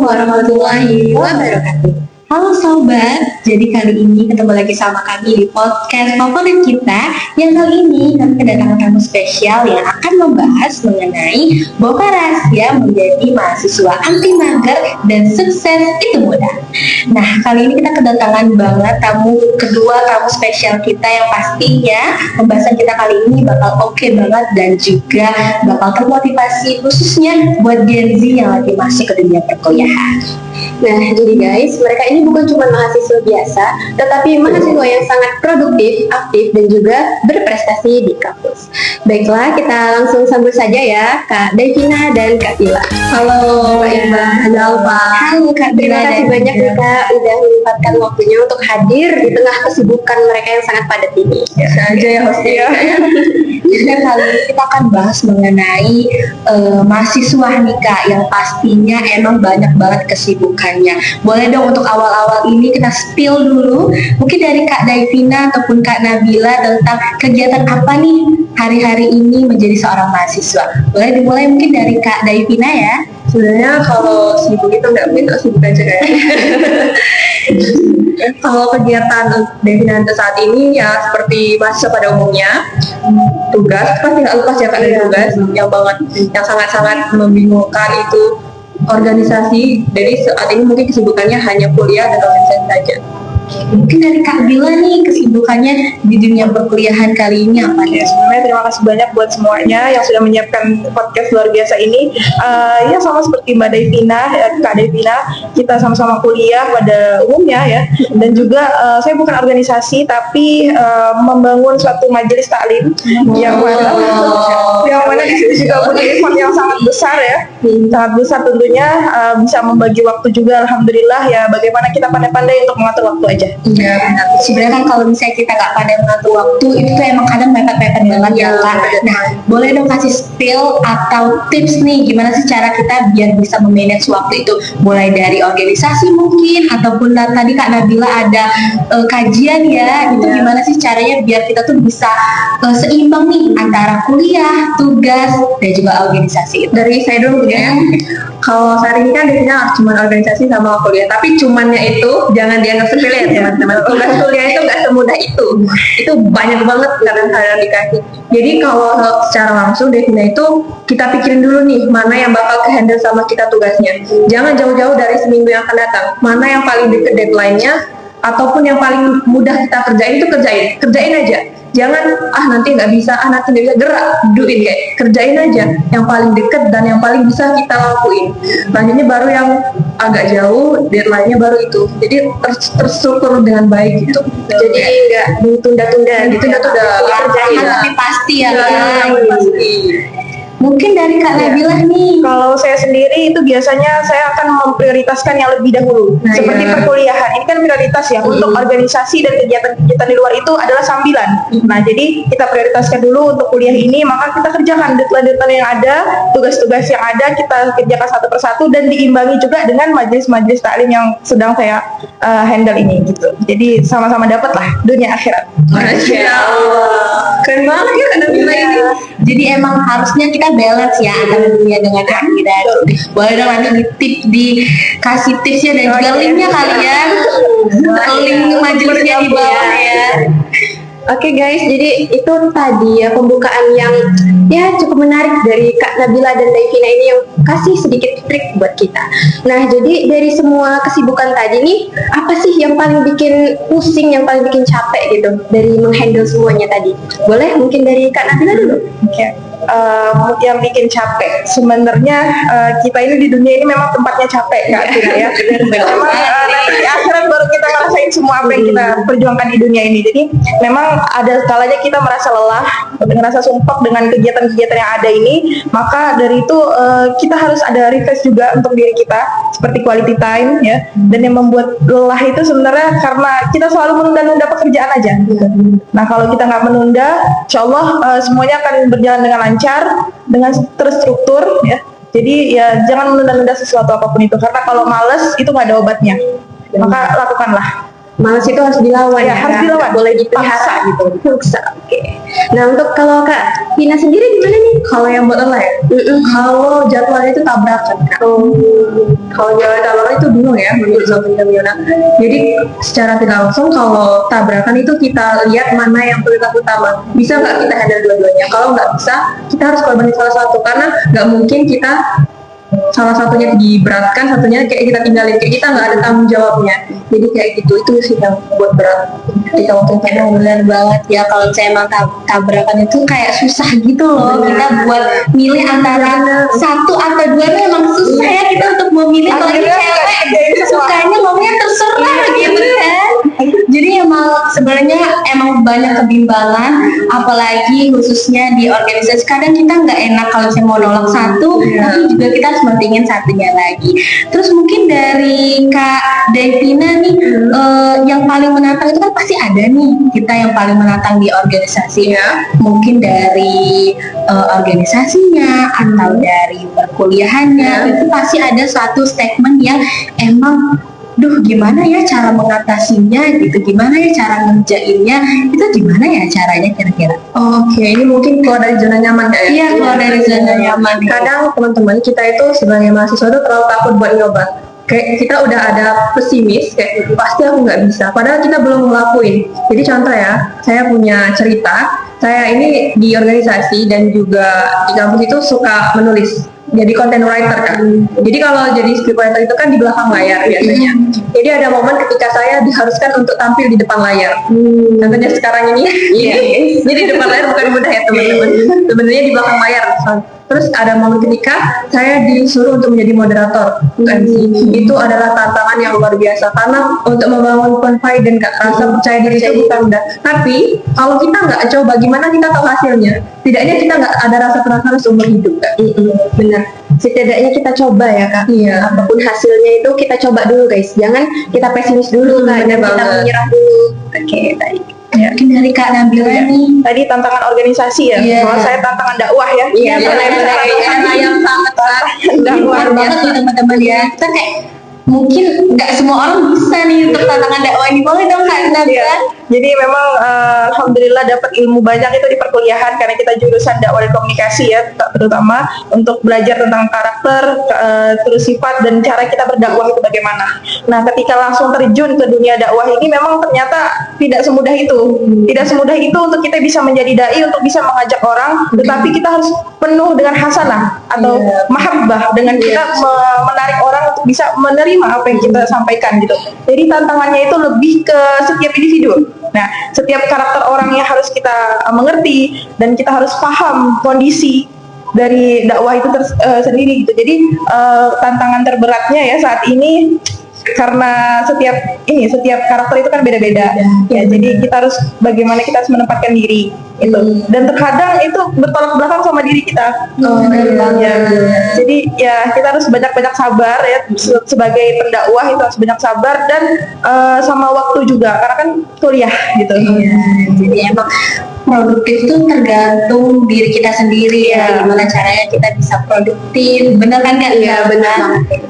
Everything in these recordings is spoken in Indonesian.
warahmatullahi wabarakatuh. Halo sobat, jadi kali ini ketemu lagi sama kami di podcast favorit kita. Yang kali ini kami kedatangan tamu spesial yang akan membahas mengenai bongkar rahasia menjadi mahasiswa anti mager dan sukses itu mudah. Nah, kali ini kita kedatangan banget tamu spesial kita yang pastinya pembahasan kita kali ini bakal oke banget dan juga bakal termotivasi khususnya buat Gen Z yang lagi masuk ke dunia perkuliahan. Nah, jadi guys, mereka ini bukan cuma mahasiswa biasa, tetapi mahasiswa yang sangat produktif, aktif, dan juga berprestasi di kampus. Baiklah, kita langsung sambut saja ya, Kak Davina dan Kak Bila. Halo, Mbak Iba. Halo, Pak. Halo, Kak Terima kasih banyak ya, Kak, udah menyempatkan waktunya untuk hadir di tengah kesibukan mereka yang sangat padat ini. Saja ya hostnya. Jadi kali ini kita akan bahas mengenai mahasiswa nih Kak, yang pastinya emang banyak banget kesibukannya. Boleh dong untuk awal-awal ini kita spill dulu, mungkin dari Kak Davina ataupun Kak Nabila tentang kegiatan apa nih hari-hari ini menjadi seorang mahasiswa. Boleh dimulai mungkin dari Kak Davina ya. Sebenarnya kalau sibuk itu nggak mungkin sibuk aja kayak. Kalau kegiatan Davina saat ini ya seperti mahasiswa pada umumnya, tugas pasti nggak lepas ya Kak dari tugas yang sangat-sangat membingungkan itu organisasi. Jadi saat ini mungkin kesibukannya hanya kuliah dan organisasi saja. Mungkin dari Kak Bila nih kesibukannya di dunia perkuliahan kali ini apa nih? Sebenarnya terima kasih banyak buat semuanya yang sudah menyiapkan podcast luar biasa ini. Ya sama seperti Mbak Davina, Kak Davina, kita sama-sama kuliah pada umumnya ya. Dan juga saya bukan organisasi tapi membangun suatu majelis taklim yang mana di situ juga punya effort yang sangat besar ya. Sangat besar tentunya, bisa membagi waktu juga. Alhamdulillah ya, bagaimana kita pandai-pandai untuk mengatur waktu aja. Iya benar. Sebenarnya kan kalau misalnya kita nggak pandai mengatur waktu, itu tuh emang kadang mepet-mepet banget ya Kak. Nah, boleh dong kasih spill atau tips nih gimana sih cara kita biar bisa memanage waktu itu, mulai dari organisasi mungkin ataupun tadi Kak Nabila ada kajian ya, itu gimana sih caranya biar kita tuh bisa seimbang nih antara kuliah, tugas dan juga organisasi. Dari saya dulu ya. Kalau saat ini kan definisinya cuma organisasi sama kuliah, tapi cumannya itu jangan dianggap sepele ya teman-teman. Tugas kuliah itu nggak semudah itu banyak banget hal yang dikasih. Jadi kalau secara langsung Devina itu kita pikirin dulu nih mana yang bakal kehandle sama kita tugasnya. Jangan jauh-jauh dari seminggu yang akan datang. Mana yang paling deket deadline-nya ataupun yang paling mudah kita kerjain itu kerjain aja. Jangan nanti nggak bisa, gerak, duit kayak kerjain aja yang paling deket dan yang paling bisa kita lakuin. Selanjutnya baru yang agak jauh, deadline-nya baru itu. Jadi terstruktur dengan baik gitu. Jadi nggak ditunda-tunda gitu, kerjain. Tapi pasti ya. Pasti. Mungkin dari Kak Nabila nih. Kalau saya sendiri itu biasanya saya akan memprioritaskan yang lebih dahulu. Seperti perkuliahan, ini kan prioritas ya. Untuk organisasi dan kegiatan-kegiatan di luar itu adalah sambilan. Nah, jadi kita prioritaskan dulu untuk kuliah ini, maka kita kerjakan deadline-deadline yang ada, tugas-tugas yang ada, kita kerjakan satu persatu dan diimbangi juga dengan majelis-majelis taklim yang sedang saya handle ini gitu. Jadi sama-sama dapat lah dunia akhirat. Masya Allah. Keren banget ya Kak Nabila ini. Jadi emang harusnya kita balance ya antara dunia dengan akhirat. Boleh dong nanti dikasih tipsnya dan juga linknya kali ya. Link majelisnya di bawah ya. Oke guys, jadi itu tadi ya pembukaan yang ya cukup menarik dari Kak Nabila dan Davina ini yang kasih sedikit trik buat kita. Nah, jadi dari semua kesibukan tadi nih, apa sih yang paling bikin pusing, yang paling bikin capek gitu dari menghandle semuanya tadi? Boleh mungkin dari Kak Nabila dulu? Oke. Yang bikin capek sebenarnya kita ini di dunia ini memang tempatnya capek Kak Tina ya. Memang nanti di akhirat baru kita ngerasain semua apa yang kita perjuangkan di dunia ini. Jadi memang ada kalanya kita merasa lelah, merasa sumpah dengan kegiatan-kegiatan yang ada ini. Maka dari itu kita harus ada refresh juga untuk diri kita, seperti quality time ya. Dan yang membuat lelah itu sebenarnya karena kita selalu menunda-nunda pekerjaan aja. Nah, kalau kita nggak menunda, insya Allah semuanya akan berjalan dengan lancar, dengan terstruktur ya. Jadi ya jangan menunda-nunda sesuatu apapun itu, karena kalau males itu nggak ada obatnya. Maka lakukanlah. malas itu harus dilawan Ya, harus Kak? dilawan. Nggak boleh dipaksa gitu. Paksa, oke. Nah untuk kalau Kak Vina sendiri gimana nih? Kalau yang buat online, kalau jadwalnya itu tabrakan Kak. Kalau jalan tabrakan itu bingung ya menurut Sofia Miona. Jadi secara tidak langsung kalau tabrakan itu kita lihat mana yang prioritas utama. Bisa nggak kita handle dua-duanya? Kalau nggak bisa, kita harus korbanin salah satu karena nggak mungkin kita salah satunya diberatkan, satunya kayak kita tinggalin, kayak kita nggak ada tanggung jawabnya. Jadi kayak gitu, itu sih yang buat berat kita waktu itu. Emang benar banget ya, kalau saya emang tabrakan itu kayak susah gitu loh. Kita buat milih antara satu atau dua itu emang susah ya kita untuk memilih. Apalagi cewek sukanya maunya terserah gitu kan. Jadi emang sebenarnya emang banyak kebimbangan, apalagi khususnya di organisasi. Kadang kita nggak enak kalau saya mau nolak satu, tapi juga kita harus mentingin satunya lagi. Terus mungkin dari Kak Devina nih, yang paling menantang itu kan pasti ada nih kita yang paling menantang di organisasi. Mungkin dari organisasinya atau dari perkuliahannya, itu pasti ada suatu statement yang emang gimana ya cara mengatasinya gitu, gimana ya cara ngerjainnya, itu gimana ya caranya kira-kira? Oke, ini mungkin keluar dari zona nyaman kayak. Iya, keluar dari zona nyaman. Kadang teman-teman kita itu sebagai mahasiswa itu terlalu takut buat nyoba. Kayak kita udah ada pesimis, kayak pasti aku nggak bisa. Padahal kita belum ngelakuin. Jadi contoh ya, saya punya cerita. Saya ini di organisasi dan juga di kampus itu suka menulis. Jadi content writer kan. Jadi kalau jadi script writer itu kan di belakang layar biasanya. Jadi ada momen ketika saya diharuskan untuk tampil di depan layar. Contohnya sekarang ini. Ini di depan layar bukan mudah ya teman-teman. Sebenarnya di belakang layar. Terus ada momen ketika saya disuruh untuk menjadi moderator MC. Itu adalah tantangan yang luar biasa karena untuk membangun confidence, rasa percaya diri itu bukan mudah. Tapi kalau kita nggak coba, gimana kita tahu hasilnya? Setidaknya kita nggak ada rasa penasaran seumur hidup, Kak. Benar. Setidaknya kita coba ya Kak. Iya. Apapun hasilnya itu kita coba dulu guys. Jangan kita pesimis dulu Kak. Dan kita menyerah dulu. Oke, baik. Ya, mungkin dari Kak Nabila nih. Tadi tantangan organisasi ya. Iya. Kalau saya tantangan dakwah ya. Iya, Saya benar yang sangat dakwah luar banget nih teman-teman ya. Kita kayak mungkin nggak semua orang bisa nih untuk tantangan dakwah ini. Boleh dong Kak Nabila? Jadi memang alhamdulillah dapat ilmu banyak itu di perkuliahan karena kita jurusan dakwah dan komunikasi ya, terutama untuk belajar tentang karakter, terus sifat dan cara kita berdakwah itu bagaimana. Nah, ketika langsung terjun ke dunia dakwah ini memang ternyata tidak semudah itu. Tidak semudah itu untuk kita bisa menjadi dai, untuk bisa mengajak orang, tetapi kita harus penuh dengan hasanah atau mahabbah dengan kita menarik orang untuk bisa menerima apa yang kita sampaikan gitu. Jadi tantangannya itu lebih ke setiap individu. Nah, setiap karakter orangnya harus kita mengerti dan kita harus paham kondisi dari dakwah itu sendiri gitu. Jadi tantangan terberatnya ya saat ini karena setiap karakter itu kan beda-beda ya, jadi kita harus bagaimana kita harus menempatkan diri itu, dan terkadang itu bertolak belakang sama diri kita. Jadi ya kita harus banyak-banyak sabar ya, sebagai pendakwah itu harus banyak sabar dan sama waktu juga karena kan kuliah gitu. Jadi emang produktif itu tergantung diri kita sendiri ya, gimana caranya kita bisa produktif, bener kan Kak? Iya, benar banget.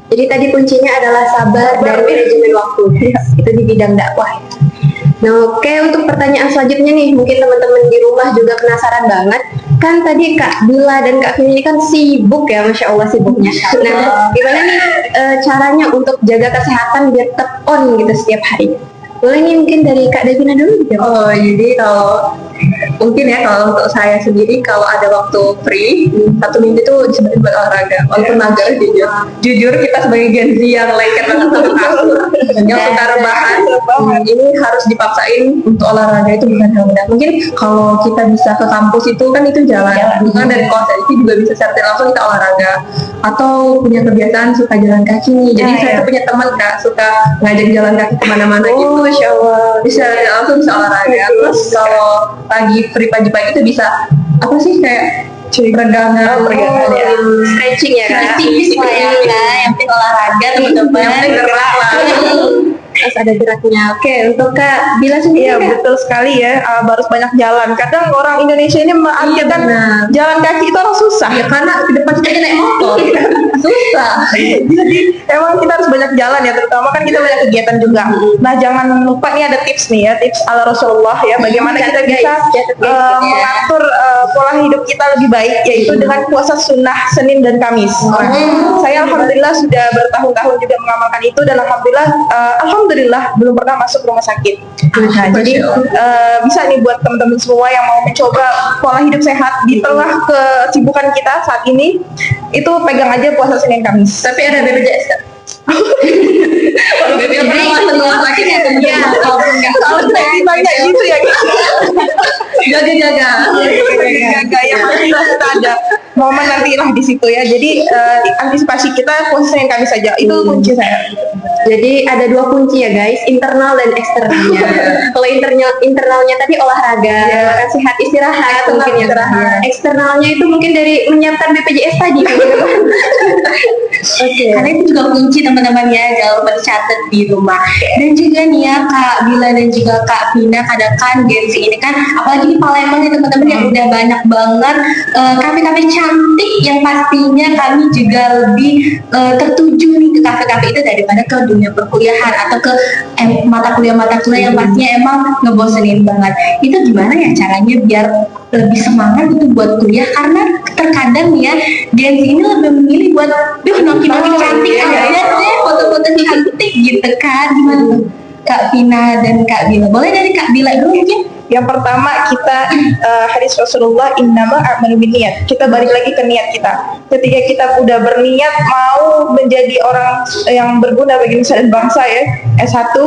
Jadi tadi kuncinya adalah sabar dan manajemen waktu. Itu di bidang dakwah. Nah, oke, untuk pertanyaan selanjutnya nih, mungkin teman-teman di rumah juga penasaran banget. Kan tadi Kak Bila dan Kak Vina ini kan sibuk ya, Masya Allah sibuknya. Nah, gimana nih caranya untuk jaga kesehatan biar tetap on gitu setiap hari? Boleh nih mungkin dari Kak Devina dulu gitu. Jadi kalau mungkin ya kalau untuk saya sendiri kalau ada waktu free 1 minggu itu disebutin buat olahraga, walaupun mager jujur kita sebagai Gen Z yang lengket banget sama kasur yang suka rebahan, ini harus dipaksain untuk olahraga itu bukan hal mudah. Mungkin kalau kita bisa ke kampus itu kan itu jalan bukan dari kosan itu juga bisa secara langsung kita olahraga, atau punya kebiasaan suka jalan kaki nih. Jadi saya tuh punya teman Kak suka ngajak jalan kaki kemana-mana gitu. Masya Allah. Bisa langsung bisa olahraga. Terus kalau pagi free pagi-pagi itu bisa apa sih kayak peregangan, Stretching ya Kak. Tipis lah ya Kak, yang penting olahraga teman-teman. yang penting gerak lah. Terus ada geraknya. Oke, untuk Kak Bila sendiri Iya Kak? betul sekali ya, harus banyak jalan. Kadang orang Indonesia ini mengartikan benar. jalan kaki itu orang susah. Ya karena ke depan kita naik motor. Susah. Jadi emang kita harus banyak jalan ya, terutama kan kita banyak kegiatan juga. Nah jangan lupa nih ada tips nih ya, tips ala Rasulullah ya, bagaimana kita bisa mengatur pola hidup kita lebih baik, yaitu dengan puasa sunnah Senin dan Kamis. Saya alhamdulillah sudah bertahun-tahun juga mengamalkan itu, dan alhamdulillah belum pernah masuk rumah sakit. Nah jadi bisa nih buat teman-teman semua yang mau mencoba pola hidup sehat di tengah kesibukan kita saat ini, itu pegang aja puasa Senin Kamis. Tapi ada BPJS Kak. BPJS setelah sakit ya tentunya. Walaupun nggak Kalau ditanya gitu ya, jaga-jaga. jaga yang kita ada momen nanti lah di situ ya. Jadi antisipasi kita puasa Senin Kamis saja, itu kunci saya. Jadi ada dua kunci ya guys, internal dan eksternalnya. Kalau internalnya tadi olahraga, makan sehat, istirahat, mungkin ya. Eksternalnya itu mungkin dari menyiapkan BPJS tadi. Oke. Karena itu juga kunci teman-teman ya, jangan lupa dicatat di rumah. Dan juga nih ya Kak Bila dan juga Kak Vina, kadang kan Gen Z ini kan, apalagi di Palembang nih teman-teman, yang udah banyak banget kafe-kafe cantik yang pastinya kami juga lebih tertuju nih ke kafe-kafe itu daripada ke dunia perkuliahan atau ke mata kuliah yang pastinya emang ngebosenin banget. Itu gimana ya caranya biar lebih semangat itu buat kuliah, karena terkadang ya Gen Z ini lebih memilih buat nongki-nongki cantik aja deh, foto-foto cantik gitu kan. Gimana tuh Kak Vina dan Kak Bila? Boleh dari Kak Bila dulu mungkin? Yang pertama kita hadis Rasulullah, innama a'malu binniyat. Kita balik lagi ke niat kita. Ketika kita udah berniat mau menjadi orang yang berguna bagi nusa dan bangsa ya, S1,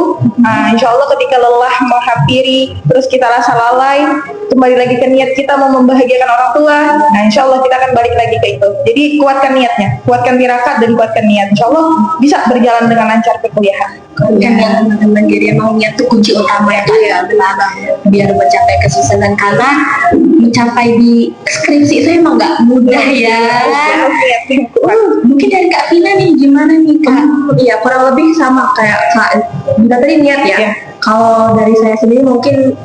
insya Allah ketika lelah menghampiri, terus kita rasa lalai, kembali lagi ke niat kita mau membahagiakan orang tua, nah insya Allah kita akan balik lagi ke itu. Jadi kuatkan niatnya, kuatkan tirakat dan kuatkan niat. Insya Allah bisa berjalan dengan lancar ke kuliahan. Kan ya teman-teman, jadi emang niat tuh kunci utama ya Kak, ya benar, biar mencapai kesuksesan. Karena mencapai di skripsi itu emang nggak mudah ya. Mungkin dari Kak Vina nih, gimana nih Kak? Iya, kurang lebih sama kayak Kak Bila tadi niat ya. Iya. Kalau dari saya sendiri mungkin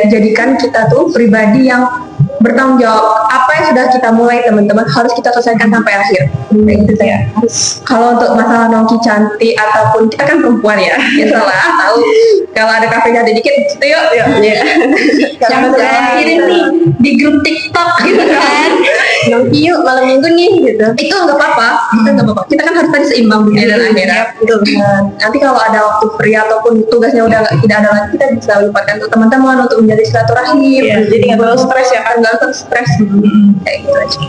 jadikan kita tuh pribadi yang bertanggung jawab. Apa yang sudah kita mulai teman-teman harus kita selesaikan sampai akhir. Kayak gitu saya. Kalau untuk masalah nongki cantik ataupun kita kan perempuan ya, biasalah tahu kalau ada kafe jadi dikit situ yuk. Iya. Yang saya kirim nih di grup TikTok gitu kan. Nongki yuk malam minggu nih gitu. Itu nggak apa-apa, kita kan harus tadi seimbang dunia dan akhirat. Nanti kalau ada waktu free ataupun tugasnya udah tidak ada lagi, kita bisa lipatkan untuk teman-teman untuk menjadi silaturahim. Jadi nggak terlalu stres ya kan? Nggak terlalu stres. Kayak gitu aja.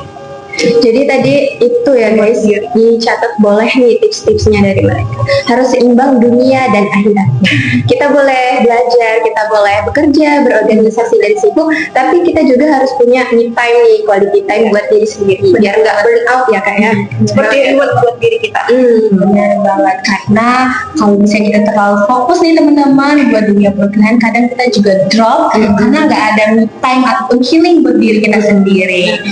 Jadi tadi itu ya guys, dicatat boleh nih tips-tipsnya dari mereka. Harus seimbang dunia dan akhirat. Kita boleh belajar, kita boleh bekerja, berorganisasi dan sibuk, tapi kita juga harus punya me time nih, quality time buat diri sendiri, biar nggak burn out ya Kak ya. Seperti yang buat diri kita. Benar banget, karena kalau misalnya kita terlalu fokus nih teman-teman buat dunia perkuliahan, kadang kita juga drop karena nggak ada me time ataupun healing buat diri kita sendiri.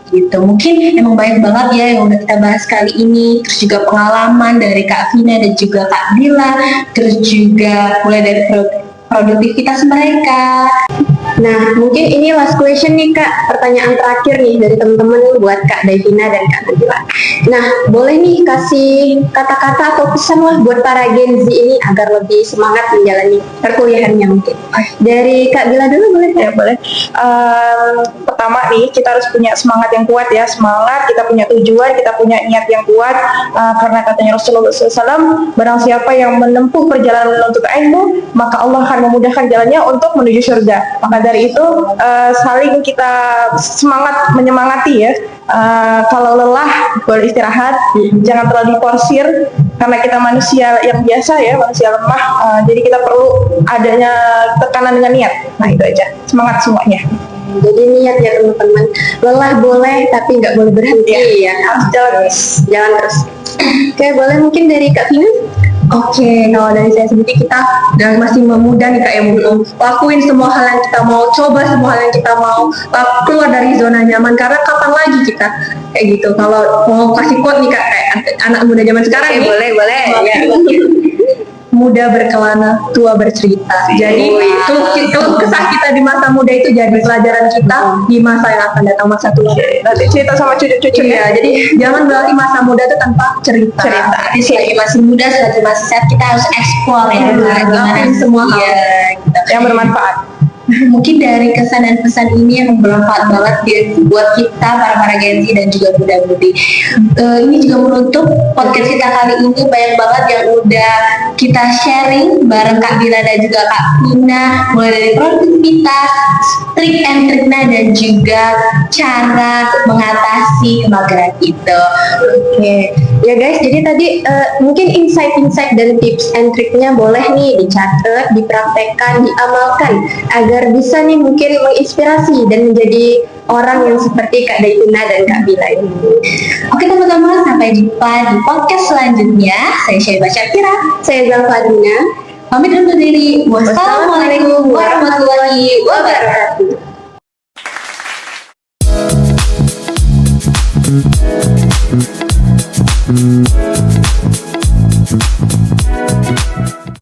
Gitu, mungkin emang banyak banget ya yang udah kita bahas kali ini, terus juga pengalaman dari Kak Vina dan juga Kak Bila, terus juga mulai dari produktivitas mereka. Nah, mungkin ini last question nih Kak, pertanyaan terakhir nih dari teman-teman buat Kak Davina dan Kak Nabila. Nah, boleh nih kasih kata-kata atau pesan lah buat para Gen Z ini agar lebih semangat menjalani perkuliahannya mungkin. Dari Kak Bila dulu boleh? Ya boleh. Pertama nih kita harus punya semangat yang kuat ya, semangat, kita punya tujuan, kita punya niat yang kuat, karena katanya Rasulullah SAW, barang siapa yang menempuh perjalanan menuntut ilmu, maka Allah akan memudahkan jalannya untuk menuju surga. Maka dari itu saling kita semangat menyemangati ya. Kalau lelah boleh istirahat, jangan terlalu diporsir karena kita manusia yang biasa ya, manusia lemah. Jadi kita perlu adanya tekanan dengan niat. Nah itu aja, semangat semuanya. Jadi niat ya teman-teman, lelah boleh tapi nggak boleh berhenti ya. Jalan terus. Oke, boleh mungkin dari Kak Vina? Oke, kalau dari saya sendiri kita masih memuda nih Kak ya, lakuin semua hal yang kita mau, coba semua hal yang kita mau, keluar dari zona nyaman, karena kapan lagi kita kayak gitu. Kalau mau kasih quote nih Kak, kayak anak muda zaman sekarang nih. Boleh. Ya. muda berkelana, tua bercerita. Jadi keluh kesah kita di masa muda itu jadi pelajaran kita di masa yang akan datang, masa tua. Nanti cerita sama cucu-cucu Iya, jadi jangan berarti masa muda itu tanpa cerita. Jadi selagi masih muda, selagi masih sehat, kita harus explore ya. Lakuin semua hal. Iya, gitu. yang bermanfaat. Mungkin dari kesan dan pesan ini yang bermanfaat banget buat kita para Gen Z dan juga muda-mudi. Ini juga menutup podcast kita kali ini. Banyak banget yang udah kita sharing bareng Kak Dila dan juga Kak Pina, mulai dari produktivitas, trik and triknya, dan juga cara mengatasi kemageran itu. Oke, ya guys, jadi tadi mungkin insight-insight dan tips and triknya boleh nih dicatat, dipraktekkan, diamalkan agar bisa nih mungkin menginspirasi dan menjadi orang yang seperti Kak Daituna dan Kak Bila ini. Oke teman-teman, sampai jumpa di podcast selanjutnya. Saya Syaibah Syakira. Saya Zalfadina. Pamit undur diri. Wassalamualaikum warahmatullahi wabarakatuh.